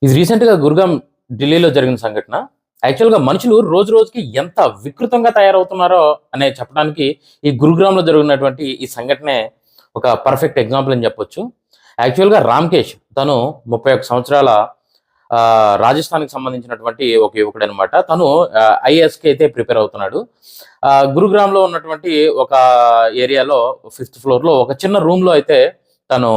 ఇది రీసెంట్‌గా గుర్గాం ఢిల్లీలో జరిగిన సంఘటన. యాక్చువల్‌గా మనుషులు రోజు రోజుకి ఎంత వికృతంగా తయారవుతున్నారో అనే చెప్పడానికి ఈ గురుగ్రామ్‌లో జరిగినటువంటి ఈ సంఘటనే ఒక పర్ఫెక్ట్ ఎగ్జాంపుల్ అని చెప్పొచ్చు. యాక్చువల్‌గా రామ్‌కేష్ తను 31 సంవత్సరాల రాజస్థాన్‌కి సంబంధించినటువంటి ఒక యువకుడనమాట. తను ఐఏఎస్‌కి అయితే ప్రిపేర్ అవుతున్నాడు. గురుగ్రామ్‌లో ఉన్నటువంటి ఒక ఏరియాలో ఫిఫ్త్ ఫ్లోర్‌లో ఒక చిన్న రూమ్‌లో అయితే తను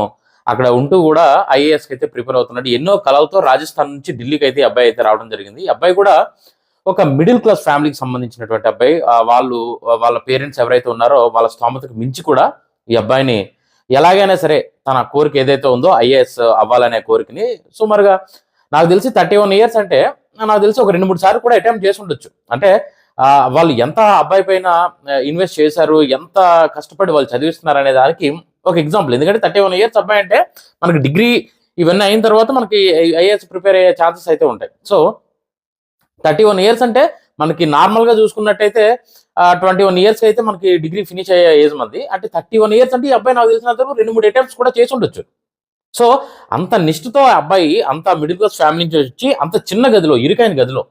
అక్కడ ఉంటూ కూడా ఐఏఎస్‌కి అయితే ప్రిపేర్ అవుతున్నాడు. ఎన్నో కలలతో రాజస్థాన్ నుంచి ఢిల్లీకి అయితే ఈ అబ్బాయి అయితే రావడం జరిగింది. ఈ అబ్బాయి కూడా ఒక మిడిల్ క్లాస్ ఫ్యామిలీకి సంబంధించినటువంటి అబ్బాయి. వాళ్ళ పేరెంట్స్ ఎవరైతే ఉన్నారో వాళ్ళ స్తోమతకు మించి కూడా ఈ అబ్బాయిని ఎలాగైనా సరే తన కోరిక ఏదైతే ఉందో ఐఏఎస్ అవ్వాలనే కోరికని సుమారుగా నాకు తెలిసి 31 ఇయర్స్ అంటే నాకు తెలిసి ఒక 2, 3 సార్లు కూడా అటెంప్ట్ చేసి ఉండొచ్చు. అంటే వాళ్ళు ఎంత అబ్బాయి పైన ఇన్వెస్ట్ చేశారు, ఎంత కష్టపడి వాళ్ళు చదివిస్తున్నారు అనే దానికి ఒక ఎగ్జాంపుల్. ఎందుకంటే 31 ఇయర్స్ అబ్బాయి అంటే మనకి డిగ్రీ ఇవన్నీ అయిన తర్వాత మనకి ఐఏఎస్ ప్రిపేర్ అయ్యే ఛాన్సెస్ అయితే ఉంటాయి. సో 31 ఇయర్స్ అంటే మనకి నార్మల్‌గా చూసుకున్నట్టయితే 21 ఇయర్స్ అయితే మనకి డిగ్రీ ఫినిష్ అయ్యే ఏజ్ మంది. అంటే 31 ఇయర్స్ అంటే ఈ అబ్బాయి నాకు తెలిసినంత వరకు 2, 3 అటెంప్ట్స్ కూడా చేసి ఉండొచ్చు. సో అంత నిష్ఠతో ఆ అబ్బాయి అంత మిడిల్ క్లాస్ ఫ్యామిలీ నుంచి వచ్చి అంత చిన్న గదిలో, ఇరుకైన గదిలో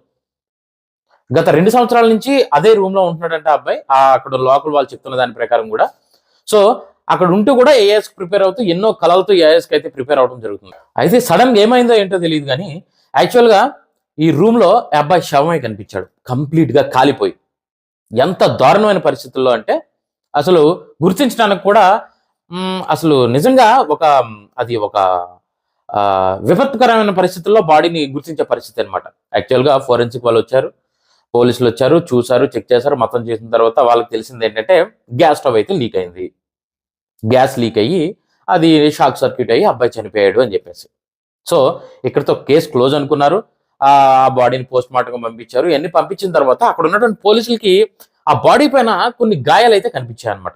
గత 2 సంవత్సరాల నుంచి అదే రూమ్‌లో ఉంటున్నాడంట ఆ అబ్బాయి. అక్కడ లోకల్ వాళ్ళు చెప్తున్న దాని ప్రకారం కూడా. సో అక్కడ ఉంటూ కూడా ఏఐఎస్‌కి ప్రిపేర్ అవుతూ ఎన్నో కలలతో ఏఐఎస్‌కి అయితే ప్రిపేర్ అవ్వడం జరుగుతుంది. అయితే సడెన్‌గా ఏమైందో ఏంటో తెలీదు గానీ యాక్చువల్‌గా ఈ రూమ్‌లో ఆ అబ్బాయి శవమై కనిపించాడు. కంప్లీట్‌గా కాలిపోయి. ఎంత దారుణమైన పరిస్థితుల్లో అంటే అసలు గుర్తించడానికి కూడా అసలు నిజంగా అది ఒక విపత్కరమైన పరిస్థితుల్లో బాడీని గుర్తించే పరిస్థితి అన్నమాట. యాక్చువల్‌గా ఫోరెన్సిక్ వాళ్ళొచ్చారు. పోలీసులొచ్చారు, చూసారు, చెక్ చేశారు. మొత్తం చేసిన తర్వాత వాళ్ళకి తెలిసిందేంటంటే గ్యాస్ స్టవ్ అయితే లీక్ అయింది. గ్యాస్ లీక్ అయ్యి అది షాక్ సర్క్యూట్ అయ్యి అబ్బాయి చనిపోయాడు అని చెప్పేసి. సో ఇక్కడితో కేస్ క్లోజ్ అనుకున్నారు. ఆ బాడీని పోస్ట్ మార్టంకి పంపించారు. ఇవన్నీ పంపించిన తర్వాత అక్కడ ఉన్నటువంటి పోలీసులకి ఆ బాడీ పైన కొన్ని గాయాలైతే కనిపించాయన్నమాట.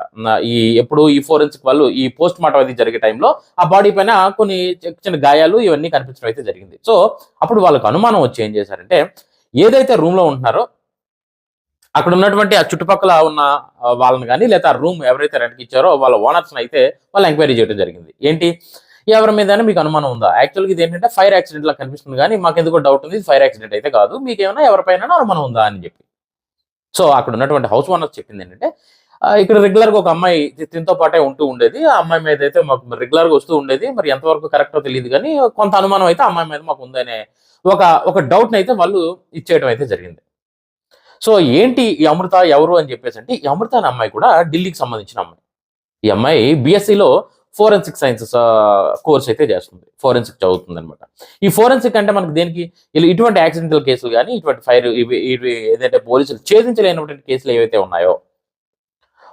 ఎప్పుడు ఈ ఫోరెన్సిక్ వాళ్ళు ఈ పోస్ట్ మార్టం అది జరిగే టైంలో ఆ బాడీ పైన కొన్ని చిన్న గాయాలు ఇవన్నీ కనిపించడం అయితే జరిగింది. సో అప్పుడు వాళ్ళకి అనుమానం వచ్చి ఏం చేశారంటే ఏదైతే రూమ్ లో ఉంటున్నారో అక్కడ ఉన్నటువంటి ఆ చుట్టుపక్కల ఉన్న వాళ్ళని కానీ లేదా ఆ రూమ్ ఎవరైతే రెంట్కి ఇచ్చారో వాళ్ళ ఓనర్స్ అయితే వాళ్ళు ఎంక్వైరీ చేయడం జరిగింది. ఏంటి ఎవరి మీద మీకు అనుమానం ఉందా? యాక్చువల్గా ఇది ఏంటంటే ఫైర్ యాక్సిడెంట్ లా కనిపిస్తుంది కానీ మాకు ఎందుకో డౌట్ ఉంది, ఫైర్ యాక్సిడెంట్ అయితే కాదు, మీకేమైనా ఎవరిపైన అనుమానం ఉందా అని చెప్పి. సో అక్కడ ఉన్నటువంటి హౌస్ ఓనర్స్ చెప్పింది ఏంటంటే ఇక్కడ రెగ్యులర్ గా ఒక అమ్మాయి తినతో పాటే ఉంటూ ఉండేది. ఆ అమ్మాయి మీద అయితే మాకు రెగ్యులర్ గా వస్తూ ఉండేది. మరి ఎంతవరకు కరెక్టో తెలియదు కానీ కొంత అనుమానం అయితే అమ్మాయి మీద మాకు ఉందనే ఒక ఒక డౌట్ అయితే వాళ్ళు ఇచ్చేయడం అయితే జరిగింది. సో ఏంటి ఈ అమృత ఎవరు అని చెప్పేసి అంటే ఈ అమృత అనే అమ్మాయి కూడా ఢిల్లీకి సంబంధించిన అమ్మాయి. ఈ అమ్మాయి బీఎస్సీలో ఫోరెన్సిక్ సైన్సెస్ కోర్స్ అయితే చేస్తుంది. ఫోరెన్సిక్ చదువుతుంది అనమాట. ఈ ఫోరెన్సిక్ అంటే మనకి దేనికి ఇటువంటి యాక్సిడెంటల్ కేసులు కానీ ఇటువంటి ఫైర్ ఇవి ఏదైతే పోలీసులు ఛేదించలేనటువంటి కేసులు ఏవైతే ఉన్నాయో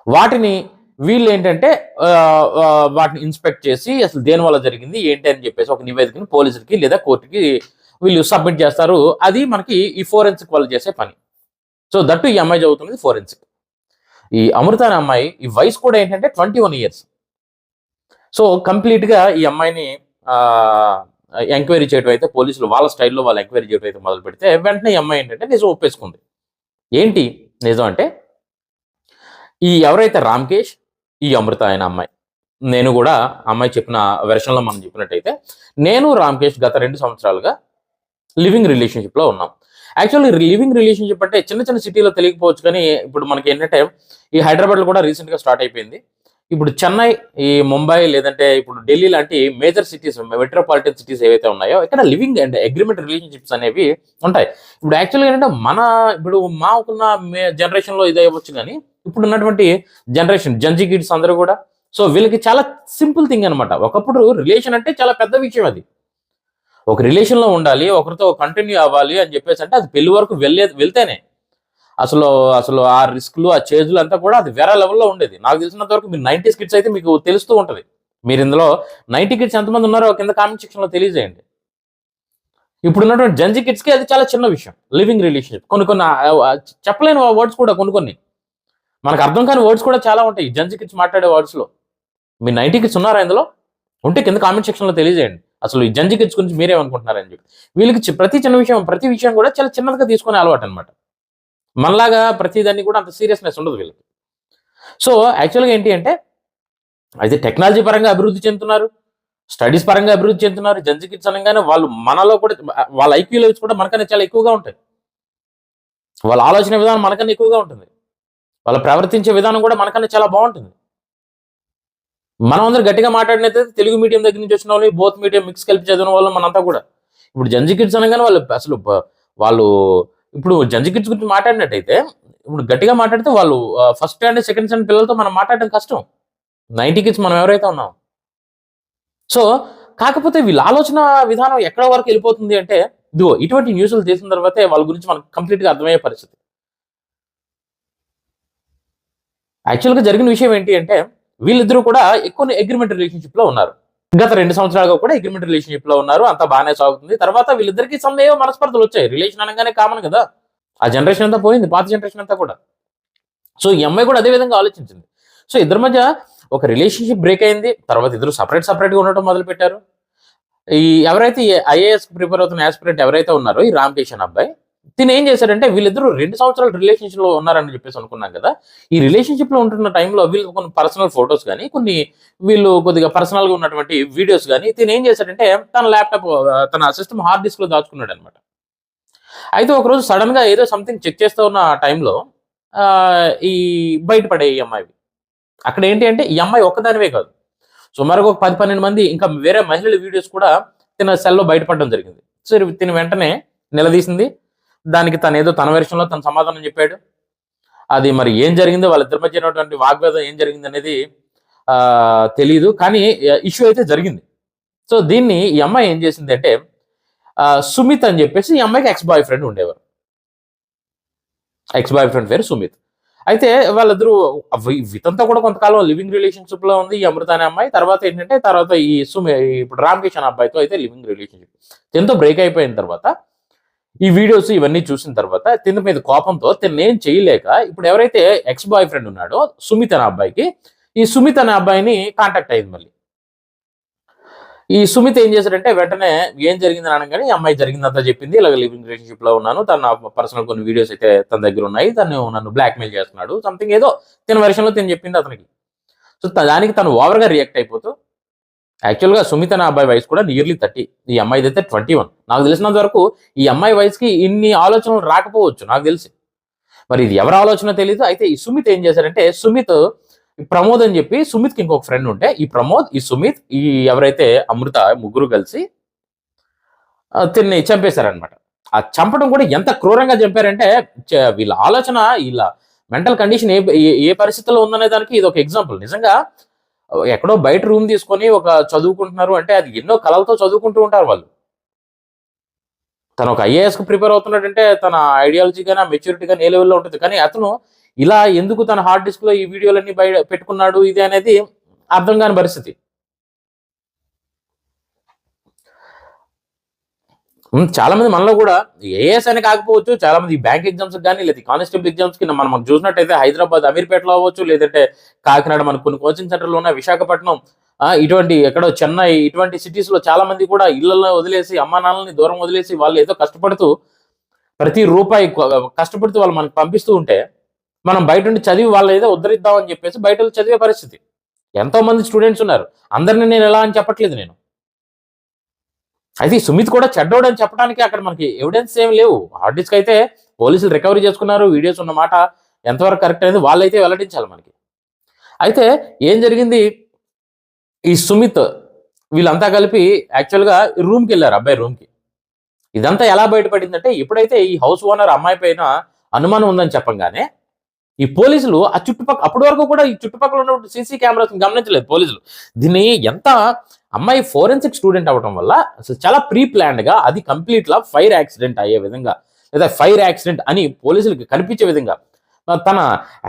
వాటిని వీళ్ళు ఏంటంటే వాటిని ఇన్స్పెక్ట్ చేసి అసలు దేని వల్ల జరిగింది ఏంటి అని చెప్పేసి ఒక నివేదికను పోలీసులకి లేదా కోర్టుకి వీళ్ళు సబ్మిట్ చేస్తారు. అది మనకి ఈ ఫోరెన్సిక్ వాళ్ళు చేసే పని. సో దట్టు ఈ అమ్మాయి చదువుతున్నది ఫోరెన్సిక్. ఈ అమృత అనే అమ్మాయి ఈ వయసు కూడా ఏంటంటే 21 ఇయర్స్. సో కంప్లీట్గా ఈ అమ్మాయిని ఎంక్వైరీ చేయడం అయితే పోలీసులు వాళ్ళ స్టైల్లో వాళ్ళు ఎంక్వైరీ చేయడం అయితే మొదలు పెడితే వెంటనే ఈ అమ్మాయి ఏంటంటే నిజం ఒప్పేసుకుంది. ఏంటి నిజం అంటే ఈ ఎవరైతే రామ్కేష్, ఈ అమృత అయిన అమ్మాయి, నేను కూడా అమ్మాయి చెప్పిన వెర్షన్లో మనం చెప్పినట్టయితే నేను రామ్కేష్ గత 2 సంవత్సరాలుగా లివింగ్ రిలేషన్షిప్లో ఉన్నాం. యాక్చువల్లీ లివింగ్ రిలేషన్షిప్ అంటే చిన్న చిన్న సిటీలో తెలియకపోవచ్చు కానీ ఇప్పుడు మనకి ఏంటంటే ఈ హైదరాబాద్లో కూడా రీసెంట్గా స్టార్ట్ అయిపోయింది. ఇప్పుడు చెన్నై, ఈ ముంబై లేదంటే ఇప్పుడు ఢిల్లీ లాంటి మేజర్ సిటీస్, మెట్రోపాలిటన్ సిటీస్ ఏవైతే ఉన్నాయో ఇక్కడ లివింగ్ అండ్ అగ్రిమెంట్ రిలేషన్షిప్స్ అనేవి ఉంటాయి. ఇప్పుడు యాక్చువల్గా ఏంటంటే ఇప్పుడు మాకున్న జనరేషన్లో ఇది అవ్వచ్చు కానీ ఇప్పుడు ఉన్నటువంటి జనరేషన్ జంజీ కిడ్స్ అందరూ కూడా సో వీళ్ళకి చాలా సింపుల్ థింగ్ అనమాట. ఒకప్పుడు రిలేషన్ అంటే చాలా పెద్ద విషయం. అది ఒక రిలేషన్లో ఉండాలి, ఒకరితో కంటిన్యూ అవ్వాలి అని చెప్పేసి అంటే అది పెళ్లి వరకు వెళ్తేనే అసలు అసలు ఆ రిస్క్లు ఆ చేజులు అంతా కూడా అది వేరే లెవెల్లో ఉండేది. నాకు తెలిసినంత వరకు మీరు 90s కిడ్స్ అయితే మీకు తెలుస్తూ ఉంటుంది. మీరు ఇందులో 90 కిడ్స్ ఎంతమంది ఉన్నారో కింద కామెంట్ సెక్షన్లో తెలియజేయండి. ఇప్పుడు ఉన్నటువంటి జంజీ కిడ్స్కి అది చాలా చిన్న విషయం లివింగ్ రిలేషన్షిప్. కొన్ని చెప్పలేని వర్డ్స్ కూడా కొన్ని మనకు అర్థం కాని వర్డ్స్ కూడా చాలా ఉంటాయి జంజీ కిడ్స్ మాట్లాడే వర్డ్స్లో. మీరు 90 కిడ్స్ ఉన్నారా ఇందులో? ఉంటే కింద కామెంట్ సెక్షన్లో తెలియజేయండి. అసలు ఈ జంజీ కిడ్స్ గురించి మీరేమనుకుంటున్నారని చెప్పి. వీళ్ళకి ప్రతి విషయం కూడా చాలా చిన్నదిగా తీసుకునే అలవాటు అనమాట. మనలాగా ప్రతిదాన్ని కూడా అంత సీరియస్నెస్ ఉండదు వీళ్ళకి. సో యాక్చువల్గా ఏంటి అంటే అయితే టెక్నాలజీ పరంగా అభివృద్ధి చెందుతున్నారు. స్టడీస్ పరంగా అభివృద్ధి చెందుతున్నారు. జెన్‌జీ కిడ్స్ అనంగానే వాళ్ళు మనలో కూడా వాళ్ళ ఐక్యూ లెవెల్స్ కూడా మనకన్నా చాలా ఎక్కువగా ఉంటాయి. వాళ్ళ ఆలోచన విధానం మనకన్నా ఎక్కువగా ఉంటుంది. వాళ్ళు ప్రవర్తించే విధానం కూడా మనకన్నా చాలా బావుంటుంది. మనం అందరం గట్టిగా మాట్లాడినైతే తెలుగు మీడియం దగ్గర నుంచి వచ్చిన వాళ్ళు, బోత్ మీడియం మిక్స్ కలిపి చదివిన వాళ్ళం మనంతా కూడా. ఇప్పుడు జెన్‌జీ కిడ్స్ అనంగానే వాళ్ళు అసలు వాళ్ళు ఇప్పుడు జెన్‌జీ కిడ్స్ గురించి మాట్లాడినట్టయితే, ఇప్పుడు గట్టిగా మాట్లాడితే వాళ్ళు ఫస్ట్ స్టాండర్డ్, సెకండ్ స్టాండర్డ్ పిల్లలతో మనం మాట్లాడడం కష్టం. 90 కిడ్స్ మనం ఎవరైతే ఉన్నామో. సో, కాకపోతే వీళ్ళ ఆలోచన విధానం ఎక్కడి వరకు ఎళ్ళిపోతుంది అంటే, ఇదిగో ఇటువంటి న్యూస్‌లు చేసిన తర్వాతే వాళ్ళ గురించి మనకు కంప్లీట్‌గా అర్థమయ్యే పరిస్థితి. యాక్చువల్‌గా జరిగిన విషయం ఏంటి అంటే, వీళ్ళిద్దరూ కూడా ఎక్కువ అగ్రీమెంట్ రిలేషన్‌షిప్‌లో ఉన్నారు. గత 2 సంవత్సరాలుగా కూడా అగ్రీమెంట్ రిలేషన్‌షిప్‌లో ఉన్నారు. అంతా బానే సాగుతుంది. తర్వాత వీళ్ళిద్దరికీ సమ్ ఏవో మనస్పర్ధలొచ్చాయి. రిలేషన్ అనంగానే కామన్ కదా! ఆ జనరేషన్ అంతా పోయింది. పాత జనరేషన్ అంతా కూడా. సో, ఈ అమ్మాయి కూడా అదే విధంగా ఆలోచించింది. సో, ఇద్దరి మధ్య ఒక రిలేషన్‌షిప్ బ్రేక్ అయింది. తర్వాత ఇద్దరు సెపరేట్‌గా ఉండటం మొదలుపెట్టారు. ఈ ఎవరైతే ఐఏఎస్‌కి ప్రిపేర్ అవుతున్న యాస్పిరెంట్ ఎవరైతే ఉన్నారో ఈ రామ్‌కేష్ అనే అబ్బాయి, తినేం చేశాడంటే వీళ్ళిద్దరూ 2 సంవత్సరాలు రిలేషన్‌షిప్‌లో ఉన్నారని చెప్పేసి అనుకున్నాం కదా! ఈ రిలేషన్‌షిప్‌లో ఉంటున్న టైంలో వీళ్ళు కొన్ని పర్సనల్ ఫోటోస్ గాని, కొన్ని వీళ్ళు కొద్దిగా పర్సనల్‌గా ఉన్నటువంటి వీడియోస్ గాని తినేం చేశాడంటే తన ల్యాప్‌టాప్ తన సిస్టమ్ హార్డ్ డిస్క్‌లో దాచుకున్నాడనమాట. అయితే ఒకరోజు సడెన్‌గా ఏదో సంథింగ్ చెక్ చేస్తూ ఉన్న టైంలో ఈ బయటపడాయి ఈ అమ్మాయివి. అక్కడ ఏంటి అంటే ఈ అమ్మాయి ఒక్కదానివే కాదు. సుమారుగా ఒక 10, 12 మంది ఇంకా వేరే మహిళల వీడియోస్ కూడా తిన సెల్‌లో బయటపడడం జరిగింది. సో, తిను వెంటనే నిలదీసింది. దానికి తనేదో తన వెర్షన్‌లో తను సమాధానం చెప్పాడు. అది మరి ఏం జరిగిందో వాళ్ళిద్దరి మధ్య ఉన్నటువంటి వాగ్వాదం ఏం జరిగిందనేది తెలీదు. కానీ ఇష్యూ అయితే జరిగింది. సో, దీన్ని ఈ అమ్మాయి ఏం చేసిందంటే సుమిత్ అని చెప్పేసి ఈ అమ్మాయికి ఎక్స్ బాయ్ ఫ్రెండ్ ఉండేవారు. ఎక్స్ బాయ్ ఫ్రెండ్ పేరు సుమిత్. అయితే వాళ్ళిద్దరూ ఇతంతా కూడా కొంతకాలం లివింగ్ రిలేషన్‌షిప్‌లో ఉంది ఈ అమృత అనే అమ్మాయి. తర్వాత ఏంటంటే తర్వాత ఈ ఇప్పుడు రామ్‌కేష్ అనే అబ్బాయితో అయితే లివింగ్ రిలేషన్‌షిప్. తినతో బ్రేక్ అయిపోయిన తర్వాత ఈ వీడియోస్ ఇవన్నీ చూసిన తర్వాత తిన మీద కోపంతో తిన్నేం చేయలేక ఇప్పుడు ఎవరైతే ఎక్స్ బాయ్ ఫ్రెండ్ ఉన్నాడో సుమిత్ అనే అబ్బాయికి, ఈ సుమిత్ అనే అబ్బాయిని కాంటాక్ట్ అయింది మళ్ళీ. ఈ సుమిత్ ఏం చేశాడంటే వెంటనే ఏం జరిగిందని అనగానే ఈ అమ్మాయి జరిగిందంతా చెప్పింది. ఇలాగ లివింగ్ రిలేషన్‌షిప్‌లో ఉన్నాను. తను నా పర్సనల్ కొన్ని వీడియోస్ అయితే తన దగ్గర ఉన్నాయి. తను నన్ను బ్లాక్‌మెయిల్ చేస్తున్నాడు. సంథింగ్ ఏదో తిన వెర్షన్‌లో తిను చెప్పింది అతనికి. సో, దానికి తను ఓవర్‌గా రియాక్ట్ అయిపోతూ యాక్చువల్‌గా సుమిత్ అనే అబ్బాయి వయసు కూడా నియర్లీ 30. ఈ అమ్మాయిదైతే 21. నాకు తెలిసినంత వరకు ఈ అమ్మాయి వయసుకి ఇన్ని ఆలోచనలు రాకపోవచ్చు నాకు తెలిసి. మరి ఇది ఎవరి ఆలోచనో తెలీదు. అయితే ఈ సుమిత్ ఏం చేశారంటే సుమిత్ ప్రమోద్ అని చెప్పి సుమిత్‌కి ఇంకొక ఫ్రెండ్ ఉంటే ఈ ప్రమోద్, ఈ సుమిత్, ఈ ఎవరైతే అమృత ముగ్గురు కలిసి తిన్ని చంపేశారనమాట. ఆ చంపడం కూడా ఎంత క్రూరంగా చంపారంటే వీళ్ళ ఆలోచన ఈళ్ళ మెంటల్ కండిషన్ ఏ పరిస్థితిలో ఉందనే దానికి ఇదొక ఎగ్జాంపుల్. నిజంగా ఎక్కడో బయట రూమ్ తీసుకొని ఒక చదువుకుంటున్నారు అంటే అది ఎన్నో కలలతో చదువుకుంటూ ఉంటారు వాళ్ళు. తను ఒక ఐఏఎస్‌కి ప్రిపేర్ అవుతున్నాడంటే తన ఐడియాలజీ గాని, ఆ మెచ్యూరిటీ గాని ఏ లెవెల్‌లో ఉంటుంది. కానీ అతను ఇలా ఎందుకు తన హార్డ్ డిస్క్‌లో ఈ వీడియోలన్నీ పెట్టుకున్నాడు ఇది అనేది అర్థం కాని పరిస్థితి. చాలా మంది మనలో కూడా ఏఎస్ అని కాకపోవచ్చు. చాలా మంది బ్యాంక్ ఎగ్జామ్స్‌కి గాని, లేదా కానిస్టేబుల్ ఎగ్జామ్స్‌కి మనం చూసినట్టయితే హైదరాబాద్, అమీర్పేటలో అవ్వచ్చు, లేదంటే కాకినాడ మనకు కొన్ని కోచింగ్ సెంటర్‌లు ఉన్నాయి. విశాఖపట్నం ఇటువంటి ఎక్కడో చెన్నై ఇటువంటి సిటీస్‌లో చాలా మంది కూడా ఇళ్లలో వదిలేసి, అమ్మానాన్నలని దూరం వదిలేసి వాళ్ళు ఏదో కష్టపడుతూ ప్రతి రూపాయి కష్టపడుతూ వాళ్ళు మనకు పంపిస్తూ ఉంటే, మనం బయటుండి చదివి వాళ్ళని ఏదో ఉద్ధరిద్దాం అని చెప్పేసి బయటెళ్లి చదివే పరిస్థితి. ఎంతో మంది స్టూడెంట్స్ ఉన్నారు. అందరిని నేను ఎలా అని చెప్పట్లేదు నేను. అయితే ఈ సుమిత్ కూడా చెడ్డోడని చెప్పడానికి అక్కడ మనకి ఎవిడెన్స్ ఏమి లేవు. హార్డ్ డిస్క్ అయితే పోలీసులు రికవరీ చేసుకున్నారు. వీడియోస్ ఉన్నమాట ఎంతవరకు కరెక్ట్ అనేది వాళ్ళైతే వెల్లడించాలి మనకి. అయితే ఏం జరిగింది? ఈ సుమిత్ వీళ్ళంతా కలిపి యాక్చువల్‌గా రూమ్‌కెళ్లారు అబ్బాయి రూమ్‌కి. ఇదంతా ఎలా బయటపడిందంటే ఎప్పుడైతే ఈ హౌస్ ఓనర్ అమ్మాయి పైన అనుమానం ఉందని చెప్పంగానే ఈ పోలీసులు ఆ అప్పటి వరకు కూడా ఈ చుట్టుపక్కల ఉన్నటువంటి సీసీ కెమెరాస్ గమనించలేదు పోలీసులు. దీన్ని ఎంత అమ్మాయి ఫోరెన్సిక్ స్టూడెంట్ అవ్వటం వల్ల అసలు చాలా ప్రీ ప్లాన్డ్‌గా అది కంప్లీట్‌గా ఫైర్ యాక్సిడెంట్ అయ్యే విధంగా లేదా ఫైర్ యాక్సిడెంట్ అని పోలీసులకి కనిపించే విధంగా తన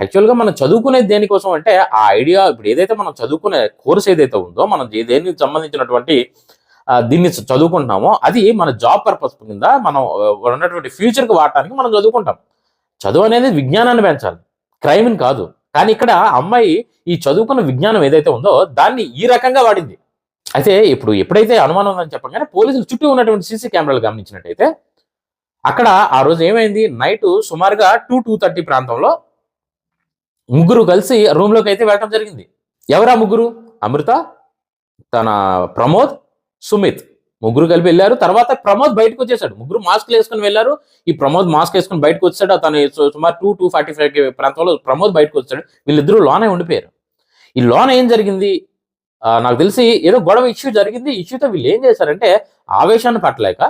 యాక్చువల్‌గా మనం చదువుకునేది దేనికోసం అంటే ఆ ఐడియా ఇప్పుడు ఏదైతే మనం చదువుకునే కోర్స్ ఏదైతే ఉందో మనం దేనికి సంబంధించినటువంటి దీన్ని చదువుకుంటున్నామో అది మన జాబ్ పర్పస్ కింద మనం ఉన్నటువంటి ఫ్యూచర్‌కి వాడటానికి మనం చదువుకుంటాం. చదువు అనేది విజ్ఞానాన్ని పెంచాలి. క్రైమ్‌ని కాదు. కానీ ఇక్కడ అమ్మాయి ఈ చదువుకున్న విజ్ఞానం ఏదైతే ఉందో దాన్ని ఈ రకంగా వాడింది. అయితే ఇప్పుడు ఎప్పుడైతే అనుమానం ఉందని చెప్పగానే పోలీసులు చుట్టూ ఉన్నటువంటి సీసీ కెమెరాలు గమనించినట్టయితే అక్కడ ఆ రోజు ఏమైంది నైట్ సుమారుగా 2:30 ప్రాంతంలో ముగ్గురు కలిసి రూమ్‌లోకి అయితే వెళ్ళటం జరిగింది. ఎవరా ముగ్గురు? అమృత, తన ప్రమోద్, సుమిత్ ముగ్గురు కలిపి వెళ్ళారు. తర్వాత ప్రమోద్ బయటకు వచ్చేసాడు. ముగ్గురు మాస్క్లు వేసుకుని వెళ్ళారు. ఈ ప్రమోద్ మాస్క్ వేసుకుని బయటకు వచ్చాడు. తను సుమారు 2:45 ప్రాంతంలో ప్రమోద్ బయటకు వచ్చాడు. వీళ్ళిద్దరూ లోనే ఉండిపోయారు. ఈ లోన ఏం జరిగింది, నాకు తెలిసి ఏదో గొడవ ఇష్యూ జరిగింది. ఇష్యూతో వీళ్ళు ఏం చేశారంటే ఆవేశాన్ని పట్టలేక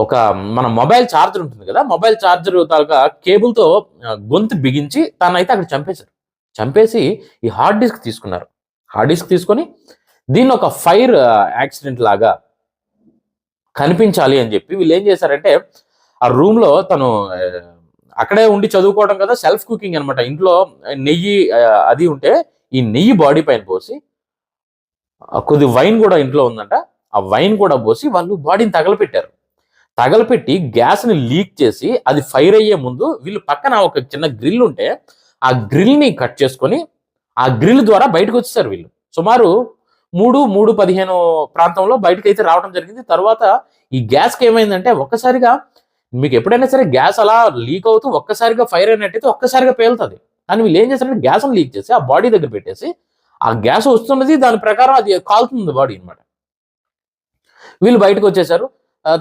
ఒక మన మొబైల్ ఛార్జర్ ఉంటుంది కదా, మొబైల్ ఛార్జర్ తాలూకా కేబుల్తో గొంతు బిగించి తనైతే అక్కడ చంపేశారు. చంపేసి ఈ హార్డ్ డిస్క్ తీసుకున్నారు. హార్డ్ డిస్క్ తీసుకొని దీన్ని ఒక ఫైర్ యాక్సిడెంట్ లాగా కనిపించాలి అని చెప్పి వీళ్ళు ఏం చేశారంటే ఆ రూమ్లో తను అక్కడే ఉండి చదువుకోవడం కదా, సెల్ఫ్ కుకింగ్ అనమాట. ఇంట్లో నెయ్యి అది ఉంటే ఈ నెయ్యి బాడీ పైన పోసి, కొద్ది వైన్ కూడా ఇంట్లో ఉందంట, ఆ వైన్ కూడా పోసి వాళ్ళు బాడీని తగలపెట్టారు. తగలపెట్టి గ్యాస్ని లీక్ చేసి అది ఫైర్ అయ్యే ముందు వీళ్ళు పక్కన ఒక చిన్న గ్రిల్ ఉంటే ఆ గ్రిల్ని కట్ చేసుకొని ఆ గ్రిల్ ద్వారా బయటకు వచ్చేసారు. వీళ్ళు సుమారు 3:15 ప్రాంతంలో బయటకు అయితే రావడం జరిగింది. తర్వాత ఈ గ్యాస్కి ఏమైందంటే ఒక్కసారిగా, మీకు ఎప్పుడైనా సరే గ్యాస్ అలా లీక్ అవుతూ ఒక్కసారిగా ఫైర్ అయినట్టయితే ఒక్కసారిగా పేలుతుంది. కానీ వీళ్ళు ఏం చేశారంటే గ్యాస్ని లీక్ చేసి ఆ బాడీ దగ్గర పెట్టేసి ఆ గ్యాస్ వస్తున్నది, దాని ప్రకారం అది కాలుతుంది బాడీ అనమాట. వీళ్ళు బయటకు వచ్చేసారు.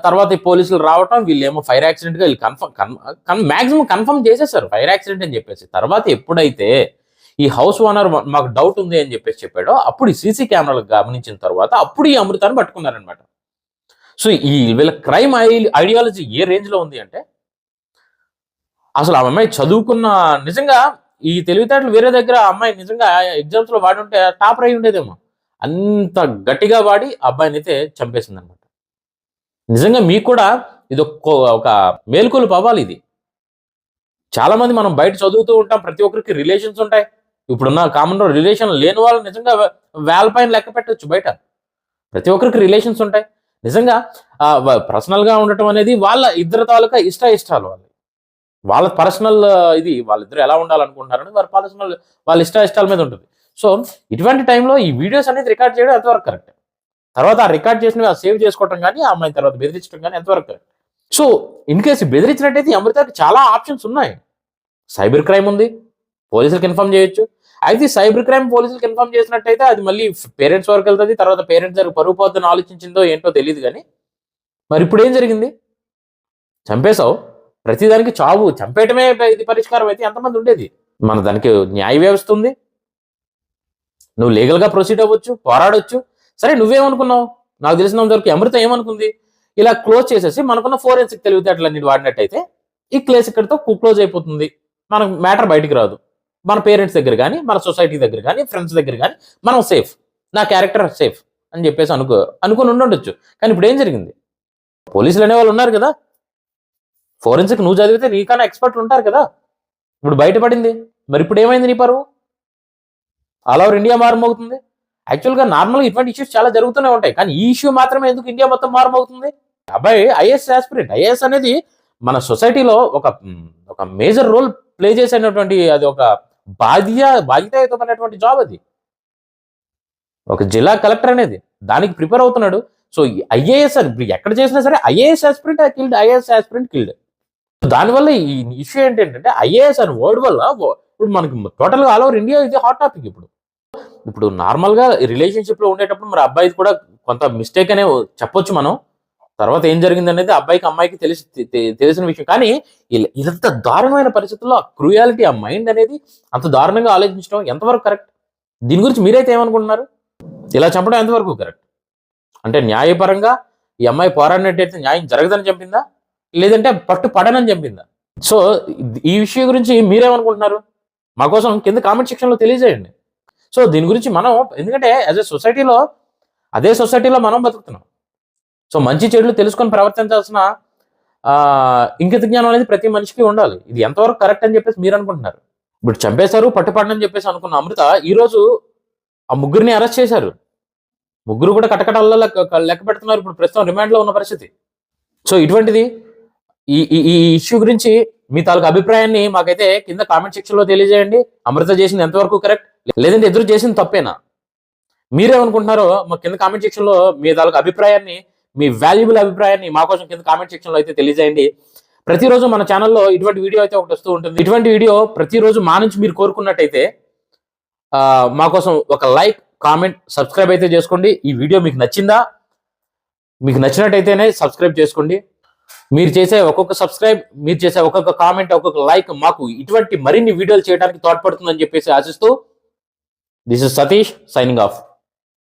తర్వాత ఈ పోలీసులు రావటం, వీళ్ళేమో ఫైర్ యాక్సిడెంట్గా వీళ్ళు మ్యాక్సిమం కన్ఫర్మ్ చేసేసారు ఫైర్ యాక్సిడెంట్ అని చెప్పేసి. తర్వాత ఎప్పుడైతే ఈ హౌస్ ఓనర్ మాకు డౌట్ ఉంది అని చెప్పేసి చెప్పాడో, అప్పుడు ఈ సీసీ కెమెరాలు గమనించిన తర్వాత అప్పుడు ఈ అమృతాన్ని పట్టుకున్నారనమాట. సో ఈ వీళ్ళ క్రైమ్ ఐడియాలజీ ఏ రేంజ్లో ఉంది అంటే, అసలు ఆ అమ్మాయి చదువుకున్న, నిజంగా ఈ తెలివితేటలు వేరే దగ్గర అమ్మాయి నిజంగా ఎగ్జామ్స్లో వాడి ఉంటే టాపర్ అయి ఉండేదేమో. అంత గట్టిగా వాడి అబ్బాయిని అయితే చంపేసింది అనమాట. నిజంగా మీకు కూడా ఇది ఒక మేల్కొలుపు అవ్వాలి. ఇది చాలా మంది మనం బయట చదువుతూ ఉంటాం, ప్రతి ఒక్కరికి రిలేషన్స్ ఉంటాయి. ఇప్పుడున్న కామన్ రిలేషన్ లేని వాళ్ళు నిజంగా వేల పైన లెక్క పెట్టచ్చు. బయట ప్రతి ఒక్కరికి రిలేషన్స్ ఉంటాయి. నిజంగా పర్సనల్గా ఉండటం అనేది వాళ్ళ ఇద్దరు తాలూకా ఇష్టాలు, వాళ్ళ పర్సనల్ ఇది, వాళ్ళిద్దరు ఎలా ఉండాలనుకుంటున్నారని వారి పర్సనల్ వాళ్ళ ఇష్టాల మీద ఉంటుంది. సో ఇటువంటి టైంలో ఈ వీడియోస్ అనేది రికార్డ్ చేయడం ఎంతవరకు కరెక్ట్, తర్వాత ఆ రికార్డ్ చేసినవి సేవ్ చేసుకోవటం కానీ ఆ అమ్మాయిని తర్వాత బెదిరించడం కానీ ఎంతవరకు కరెక్ట్. సో ఇన్ కేసు బెదిరించినట్టయితే అమృతకి చాలా ఆప్షన్స్ ఉన్నాయి. సైబర్ క్రైమ్ ఉంది, పోలీసులకు ఇన్ఫార్మ్ చేయొచ్చు. అయితే సైబర్ క్రైమ్ పోలీసులకు ఇన్ఫార్మ్ చేసినట్టయితే అది మళ్ళీ పేరెంట్స్ వరకు వెళ్తుంది. తర్వాత పేరెంట్స్ దగ్గర పరుగు పోతుందని ఆలోచించిందో ఏంటో తెలియదు. కానీ మరి ఇప్పుడు ఏం జరిగింది, చంపేశావు, ప్రతిదానికి చావు, చంపేయటమే ఇది పరిష్కారం అయితే ఎంతమంది ఉండేది. మన దానికి న్యాయ వ్యవస్థ ఉంది, నువ్వు లీగల్గా ప్రొసీడ్ అవ్వచ్చు, పోరాడొచ్చు. సరే నువ్వేమనుకున్నావు, నాకు తెలిసినంత వరకు అమృత ఏమనుకుంది, ఇలా క్లోజ్ చేసేసి మనకున్న ఫోరెన్సిక్ తెలివితేటలన్నీ వాడినట్టయితే ఈ కేసు ఇక్కడితో క్లోజ్ అయిపోతుంది, మనకు మ్యాటర్ బయటికి రాదు, మన పేరెంట్స్ దగ్గర కానీ మన సొసైటీ దగ్గర కానీ ఫ్రెండ్స్ దగ్గర కానీ మనం సేఫ్, నా క్యారెక్టర్ సేఫ్ అని చెప్పేసి అనుకుని ఉండొచ్చు. కానీ ఇప్పుడు ఏం జరిగింది, పోలీసులు అనేవాళ్ళు ఉన్నారు కదా, ఫోరెన్సిక్ నువ్వు చదివితే నీకన్నా ఎక్స్పర్ట్లు ఉంటారు కదా, ఇప్పుడు బయటపడింది. మరి ఇప్పుడు ఏమైంది నీ పరువు, ఆల్ ఓవర్ ఇండియా మారుమోగుతుంది. యాక్చువల్గా నార్మల్గా ఇటువంటి ఇష్యూస్ చాలా జరుగుతూనే ఉంటాయి, కానీ ఈ ఇష్యూ మాత్రమే ఎందుకు ఇండియా మొత్తం మారుమోగుతుంది. అబ్బాయి ఐఏఎస్ ఆస్పిరెంట్, ఐఏఎస్ అనేది మన సొసైటీలో ఒక మేజర్ రోల్ ప్లే చేసేటువంటి అది ఒక బాధ్యతయుతమైనటువంటి జాబ్. అది ఒక జిల్లా కలెక్టర్ అనేది దానికి ప్రిపేర్ అవుతున్నాడు. సో ఐఏఎస్ ఇప్పుడు ఎక్కడ చేసినా సరే IAS aspirant killed, IAS aspirant killed. దానివల్ల ఈ ఇష్యూ ఏంటంటే ఐఏఎస్ అనే వర్డ్ వల్ల ఇప్పుడు మనకి టోటల్గా ఆల్ ఓవర్ ఇండియా ఇది హాట్ టాపిక్. ఇప్పుడు నార్మల్గా రిలేషన్షిప్లో ఉండేటప్పుడు మరి అబ్బాయి కూడా కొంత మిస్టేక్ అనే చెప్పొచ్చు మనం. తర్వాత ఏం జరిగింది అనేది అబ్బాయికి అమ్మాయికి తెలిసిన విషయం. కానీ ఇంత దారుణమైన పరిస్థితుల్లో ఆ క్రూయాలిటీ, ఆ మైండ్ అనేది అంత దారుణంగా ఆలోచించడం ఎంతవరకు కరెక్ట్? దీని గురించి మీరైతే ఏమనుకుంటున్నారు? ఇలా చంపడం ఎంతవరకు కరెక్ట్? అంటే న్యాయపరంగా ఈ అమ్మాయి పోరాడినట్టయితే న్యాయం జరగదని చెప్పిందా, లేదంటే పట్టు పడనని చెప్పిందా? సో ఈ విషయం గురించి మీరేమనుకుంటున్నారు? మా కోసం కింద కామెంట్ సెక్షన్లో తెలియజేయండి. సో దీని గురించి మనం, ఎందుకంటే యాజ్ ఎ సొసైటీలో, అదే సొసైటీలో మనం బతుకుతున్నాం. సో మంచి చెడులు తెలుసుకొని ప్రవర్తించాల్సిన ఇంకిత జ్ఞానం అనేది ప్రతి మనిషికి ఉండాలి. ఇది ఎంతవరకు కరెక్ట్ అని చెప్పేసి మీరు అనుకుంటున్నారు? ఇప్పుడు చంపేశారు, పట్టుపడనని చెప్పేసి అనుకున్న అమృత ఈరోజు ఆ ముగ్గురిని అరెస్ట్ చేశారు. ముగ్గురు కూడా కటకటాల్లో లెక్క పెడుతున్నారు. ఇప్పుడు ప్రస్తుతం రిమాండ్లో ఉన్న పరిస్థితి. సో ఇటువంటిది ఈ ఇష్యూ గురించి మీ తాలూకు అభిప్రాయాన్ని మాకైతే కింద కామెంట్ సెక్షన్లో తెలియజేయండి. అమృత చేసింది ఎంతవరకు కరెక్ట్, లేదంటే ఎదురు చేసింది తప్పేనా? మీరేమనుకుంటున్నారో మా కింద కామెంట్ సెక్షన్లో మీ తాలూకు అభిప్రాయాన్ని, మీ వాల్యుబుల్ అభిప్రాయాన్ని మా కోసం కింద కామెంట్ సెక్షన్లో అయితే తెలియజేయండి. ప్రతిరోజు మన ఛానల్లో ఇటువంటి వీడియో అయితే ఒకటి వస్తూ ఉంటుంది. ఇటువంటి వీడియో ప్రతిరోజు మా నుంచి మీరు కోరుకున్నట్టయితే మా కోసం ఒక లైక్, కామెంట్, సబ్స్క్రైబ్ అయితే చేసుకోండి. ఈ వీడియో మీకు నచ్చిందా? మీకు నచ్చినట్టయితేనే సబ్స్క్రైబ్ చేసుకోండి. మీరు చేసే ఒక్కొక్క సబ్స్క్రైబ్, మీరు చేసే ఒక్కొక్క కామెంట్, ఒక్కొక్క లైక్ మాకు ఇటువంటి మరిన్ని వీడియోలు చేయడానికి తోడ్పడుతుందని చెప్పేసి ఆశిస్తూ, this is Satish signing off.